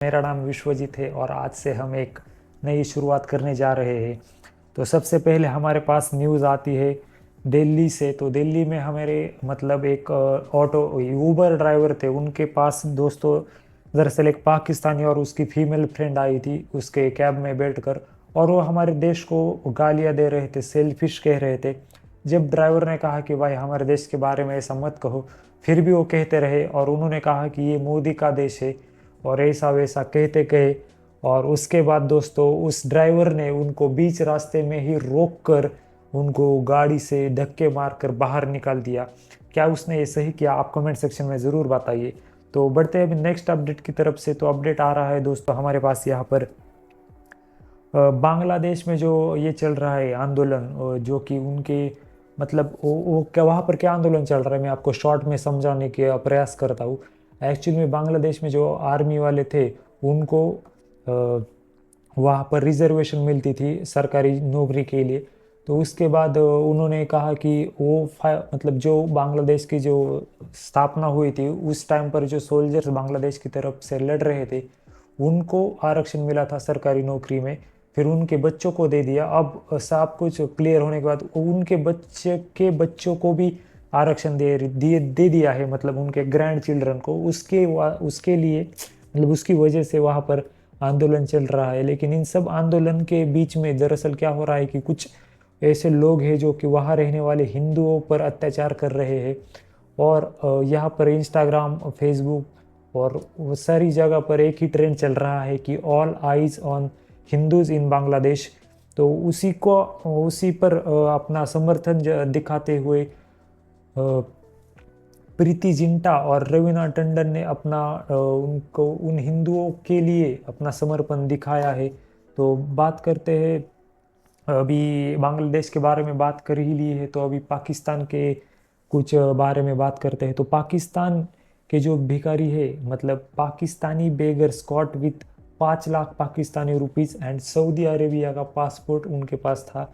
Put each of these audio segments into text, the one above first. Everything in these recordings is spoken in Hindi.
मेरा नाम विश्वजीत है और आज से हम एक नई शुरुआत करने जा रहे हैं। तो सबसे पहले हमारे पास न्यूज़ आती है दिल्ली से। तो दिल्ली में हमारे मतलब एक ऑटो ऊबर ड्राइवर थे, उनके पास दोस्तों दरअसल एक पाकिस्तानी और उसकी फीमेल फ्रेंड आई थी उसके कैब में बैठकर, और वो हमारे देश को गालियां दे रहे थे, सेल्फिश कह रहे थे। जब ड्राइवर ने कहा कि भाई हमारे देश के बारे में ऐसा मत कहो, फिर भी वो कहते रहे और उन्होंने कहा कि ये मोदी का देश है और ऐसा वैसा कहते कहे। और उसके बाद दोस्तों उस ड्राइवर ने उनको बीच रास्ते में ही रोक कर उनको गाड़ी से धक्के मारकर बाहर निकाल दिया। क्या उसने ये सही किया? आप कमेंट सेक्शन में ज़रूर बताइए। तो बढ़ते हैं अभी नेक्स्ट अपडेट की तरफ से। तो अपडेट आ रहा है दोस्तों हमारे पास यहाँ पर बांग्लादेश में जो ये चल रहा है आंदोलन, जो कि उनके मतलब वो क्या वहाँ पर क्या आंदोलन चल रहा है, मैं आपको शॉर्ट में समझाने के प्रयास करता हूँ। एक्चुअली में बांग्लादेश में जो आर्मी वाले थे उनको वहाँ पर रिजर्वेशन मिलती थी सरकारी नौकरी के लिए। तो उसके बाद उन्होंने कहा कि वो मतलब जो बांग्लादेश की जो स्थापना हुई थी उस टाइम पर जो सोल्जर्स बांग्लादेश की तरफ से लड़ रहे थे उनको आरक्षण मिला था सरकारी नौकरी में, फिर उनके बच्चों को दे दिया। अब सब कुछ क्लियर होने के बाद उनके बच्चे के बच्चों को भी आरक्षण दे दिया है, मतलब उनके ग्रैंड चिल्ड्रन को। उसके लिए मतलब उसकी वजह से वहाँ पर आंदोलन चल रहा है। लेकिन इन सब आंदोलन के बीच में दरअसल क्या हो रहा है कि कुछ ऐसे लोग हैं जो कि वहाँ रहने वाले हिंदुओं पर अत्याचार कर रहे हैं। और यहाँ पर इंस्टाग्राम, फेसबुक और वो सारी जगह पर एक ही ट्रेंड चल रहा है कि ऑल आइज ऑन हिंदूज इन बांग्लादेश। तो उसी पर अपना समर्थन दिखाते हुए प्रीति जिंटा और रवीना टंडन ने अपना उनको उन हिंदुओं के लिए अपना समर्पण दिखाया है। तो बात करते हैं, अभी बांग्लादेश के बारे में बात कर ही ली है तो अभी पाकिस्तान के कुछ बारे में बात करते हैं। तो पाकिस्तान के जो भिखारी है, मतलब Pakistani beggar scot with 5 lakh Pakistani rupees and Saudi Arabia का पासपोर्ट उनके पास था।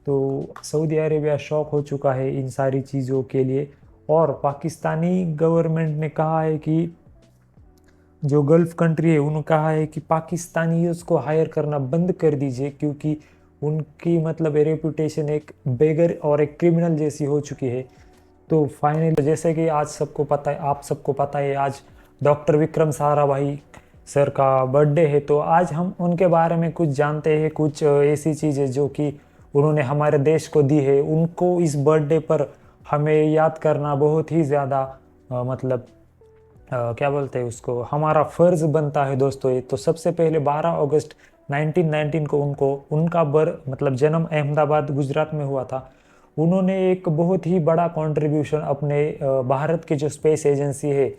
तो सऊदी अरेबिया शॉक हो चुका है इन सारी चीज़ों के लिए। और पाकिस्तानी गवर्नमेंट ने कहा है कि जो गल्फ़ कंट्री है उन्होंने कहा है कि पाकिस्तानियों को हायर करना बंद कर दीजिए, क्योंकि उनकी मतलब रेपुटेशन एक बेगर और एक क्रिमिनल जैसी हो चुकी है। तो फाइनल जैसे कि आज सबको पता है, आप सबको पता है, आज डॉक्टर विक्रम साराभाई सर का बर्थडे है। तो आज हम उनके बारे में कुछ जानते हैं, कुछ ऐसी चीज़ें जो कि उन्होंने हमारे देश को दी है। उनको इस बर्थडे पर हमें याद करना बहुत ही ज़्यादा मतलब क्या बोलते हैं उसको, हमारा फ़र्ज़ बनता है दोस्तों। ये तो सबसे पहले 12 अगस्त 1919 को उनको उनका मतलब जन्म अहमदाबाद गुजरात में हुआ था। उन्होंने एक बहुत ही बड़ा कंट्रीब्यूशन अपने भारत की जो स्पेस एजेंसी है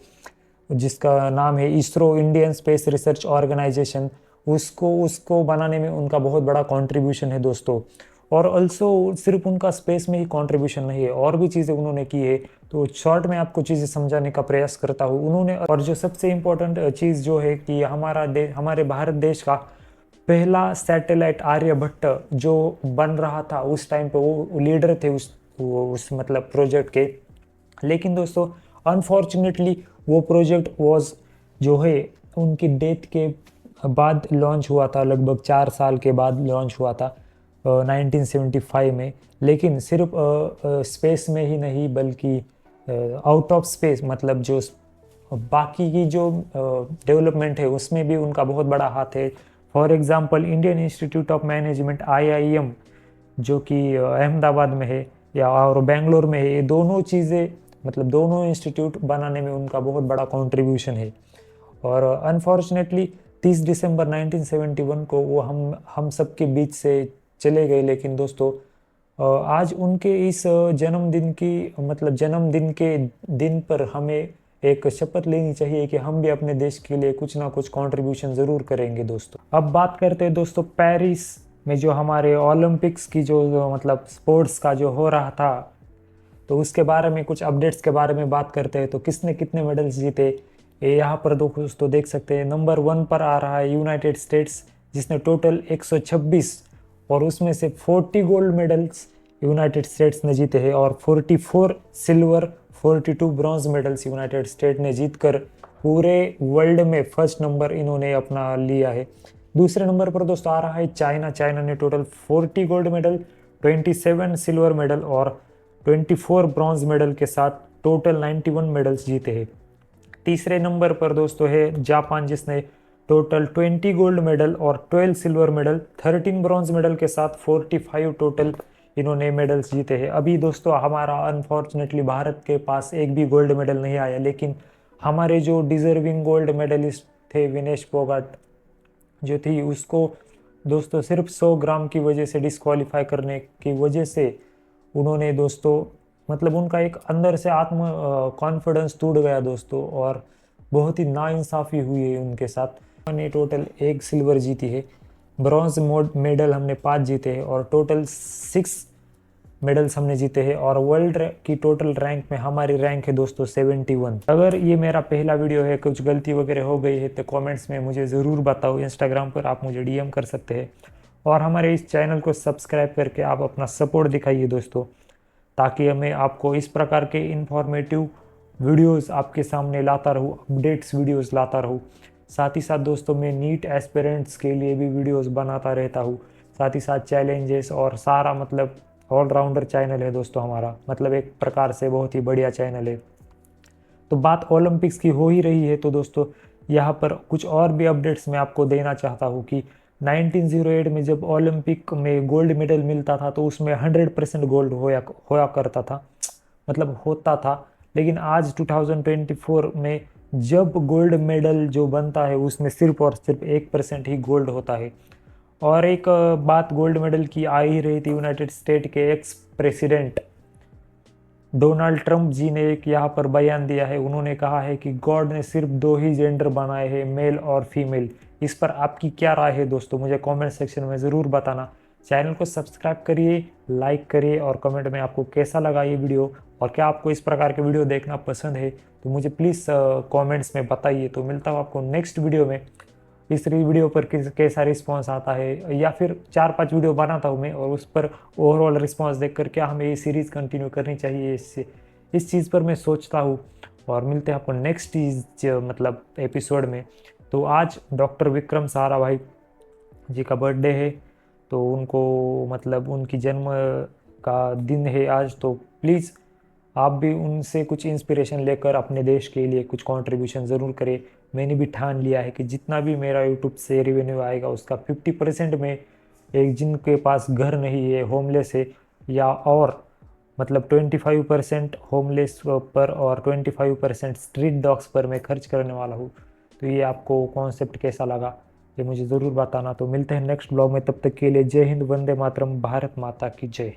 जिसका नाम है ISRO, Indian Space Research Organisation, उसको उसको बनाने में उनका बहुत बड़ा कंट्रीब्यूशन है दोस्तों। और ऑल्सो सिर्फ उनका स्पेस में ही कंट्रीब्यूशन नहीं है, और भी चीज़ें उन्होंने की है। तो शॉर्ट में आपको चीज़ें समझाने का प्रयास करता हूँ। उन्होंने और जो सबसे इम्पोर्टेंट चीज़ जो है कि हमारे भारत देश का पहला सैटेलाइट आर्यभट्ट जो बन रहा था उस टाइम पे वो लीडर थे उस मतलब प्रोजेक्ट के। लेकिन दोस्तों अनफॉर्चुनेटली वो प्रोजेक्ट वॉज जो है उनकी डेथ के बाद लॉन्च हुआ था, लगभग 4 साल के बाद लॉन्च हुआ था 1975 में। लेकिन सिर्फ स्पेस में ही नहीं बल्कि आउट ऑफ स्पेस, मतलब जो बाकी की जो डेवलपमेंट है उसमें भी उनका बहुत बड़ा हाथ है। For example Indian institute of management IIM जो कि अहमदाबाद में है या और बेंगलोर में है, ये दोनों चीज़ें मतलब दोनों इंस्टीट्यूट बनाने में उनका बहुत बड़ा कंट्रीब्यूशन है। और अनफॉर्चुनेटली 30 दिसंबर 1971 को वो हम सब के बीच से चले गए। लेकिन दोस्तों आज उनके इस जन्मदिन की मतलब जन्मदिन के दिन पर हमें एक शपथ लेनी चाहिए कि हम भी अपने देश के लिए कुछ ना कुछ कंट्रीब्यूशन ज़रूर करेंगे दोस्तों। अब बात करते हैं दोस्तों पेरिस में जो हमारे ओलंपिक्स की जो मतलब स्पोर्ट्स का जो हो रहा था, तो उसके बारे में कुछ अपडेट्स के बारे में बात करते हैं। तो किसने कितने मेडल्स जीते ये यहाँ पर दोस्तों देख सकते हैं। नंबर 1 पर आ रहा है यूनाइटेड स्टेट्स जिसने टोटल 126 और उसमें से 40 गोल्ड मेडल्स यूनाइटेड स्टेट्स ने जीते हैं और 44 silver 42 bronze medals United state ने जीतकर पूरे वर्ल्ड में फर्स्ट नंबर इन्होंने अपना लिया है। दूसरे नंबर पर दोस्तों आ रहा है चाइना। चाइना ने total 40 gold medal, 27 silver medal और 24 ब्रॉन्ज मेडल के साथ टोटल 91 मेडल्स जीते हैं। तीसरे नंबर पर दोस्तों है जापान, जिसने टोटल 20 गोल्ड मेडल और 12 सिल्वर मेडल, 13 ब्रॉन्ज मेडल के साथ 45 टोटल इन्होंने मेडल्स जीते हैं। अभी दोस्तों हमारा अनफॉर्चुनेटली भारत के पास एक भी गोल्ड मेडल नहीं आया, लेकिन हमारे जो डिजर्विंग गोल्ड मेडलिस्ट थे विनेश फोगाट जो थी, उसको दोस्तों सिर्फ 100 ग्राम की वजह से डिस्क्वालीफाई करने की वजह से उन्होंने दोस्तों मतलब उनका एक अंदर से आत्म कॉन्फिडेंस टूट गया दोस्तों, और बहुत ही नाइंसाफ़ी हुई है उनके साथ। हमने टोटल एक सिल्वर जीती है, ब्रॉन्ज मेडल हमने 5 जीते हैं और टोटल 6 मेडल्स हमने जीते हैं, और वर्ल्ड की टोटल रैंक में हमारी रैंक है दोस्तों 71। अगर ये मेरा पहला वीडियो है, कुछ गलती वगैरह हो गई है तो कमेंट्स में मुझे ज़रूर बताओ। इंस्टाग्राम पर आप मुझे डीएम कर सकते हैं, और हमारे इस चैनल को सब्सक्राइब करके आप अपना सपोर्ट दिखाइए दोस्तों, ताकि हमें आपको इस प्रकार के इंफॉर्मेटिव वीडियोस आपके सामने लाता रहूँ, अपडेट्स वीडियोस लाता रहूँ। साथ ही साथ दोस्तों मैं नीट एस्पिरेंट्स के लिए भी वीडियोस बनाता रहता हूँ, साथ ही साथ चैलेंजेस और सारा मतलब ऑलराउंडर चैनल है दोस्तों हमारा, मतलब एक प्रकार से बहुत ही बढ़िया चैनल है। तो बात ओलंपिक्स की हो ही रही है तो दोस्तों यहाँ पर कुछ और भी अपडेट्स मैं आपको देना चाहता हूँ कि 1908 में जब ओलंपिक में गोल्ड मेडल मिलता था तो उसमें 100% गोल्ड होया करता था, मतलब होता था। लेकिन आज 2024 में जब गोल्ड मेडल जो बनता है उसमें सिर्फ और सिर्फ 1% ही गोल्ड होता है। और एक बात गोल्ड मेडल की आ ही रही थी, यूनाइटेड स्टेट के एक्स प्रेसिडेंट डोनाल्ड ट्रंप जी ने एक यहाँ पर बयान दिया है। उन्होंने कहा है कि गॉड ने सिर्फ 2 ही जेंडर बनाए हैं, मेल और फीमेल। इस पर आपकी क्या राय है दोस्तों, मुझे कमेंट सेक्शन में ज़रूर बताना। चैनल को सब्सक्राइब करिए, लाइक करिए, और कमेंट में आपको कैसा लगा ये वीडियो, और क्या आपको इस प्रकार के वीडियो देखना पसंद है तो मुझे प्लीज़ कमेंट्स में बताइए। तो मिलता हूँ आपको नेक्स्ट वीडियो में। इस वीडियो पर कैसा रिस्पांस आता है, या फिर 4-5 वीडियो बनाता हूँ मैं और उस पर ओवरऑल रिस्पांस देखकर क्या हमें ये सीरीज़ कंटिन्यू करनी चाहिए, इस चीज़ पर मैं सोचता हूँ। और मिलते हैं आपको नेक्स्ट चीज़ मतलब एपिसोड में। तो आज डॉक्टर विक्रम साराभाई जी का बर्थडे है, तो उनको मतलब उनकी जन्म का दिन है आज, तो प्लीज़ आप भी उनसे कुछ इंस्पिरेशन लेकर अपने देश के लिए कुछ कंट्रीब्यूशन ज़रूर करें। मैंने भी ठान लिया है कि जितना भी मेरा यूट्यूब से रेवेन्यू आएगा उसका 50% में एक जिनके पास घर नहीं है, होमलेस है, या और मतलब 25% होमलेस पर और 25% स्ट्रीट डॉग्स पर मैं खर्च करने वाला हूँ। तो ये आपको कॉन्सेप्ट कैसा लगा ये मुझे ज़रूर बताना। तो मिलते हैं नेक्स्ट ब्लॉग में, तब तक के लिए जय हिंद, वंदे मातरम, भारत माता की जय।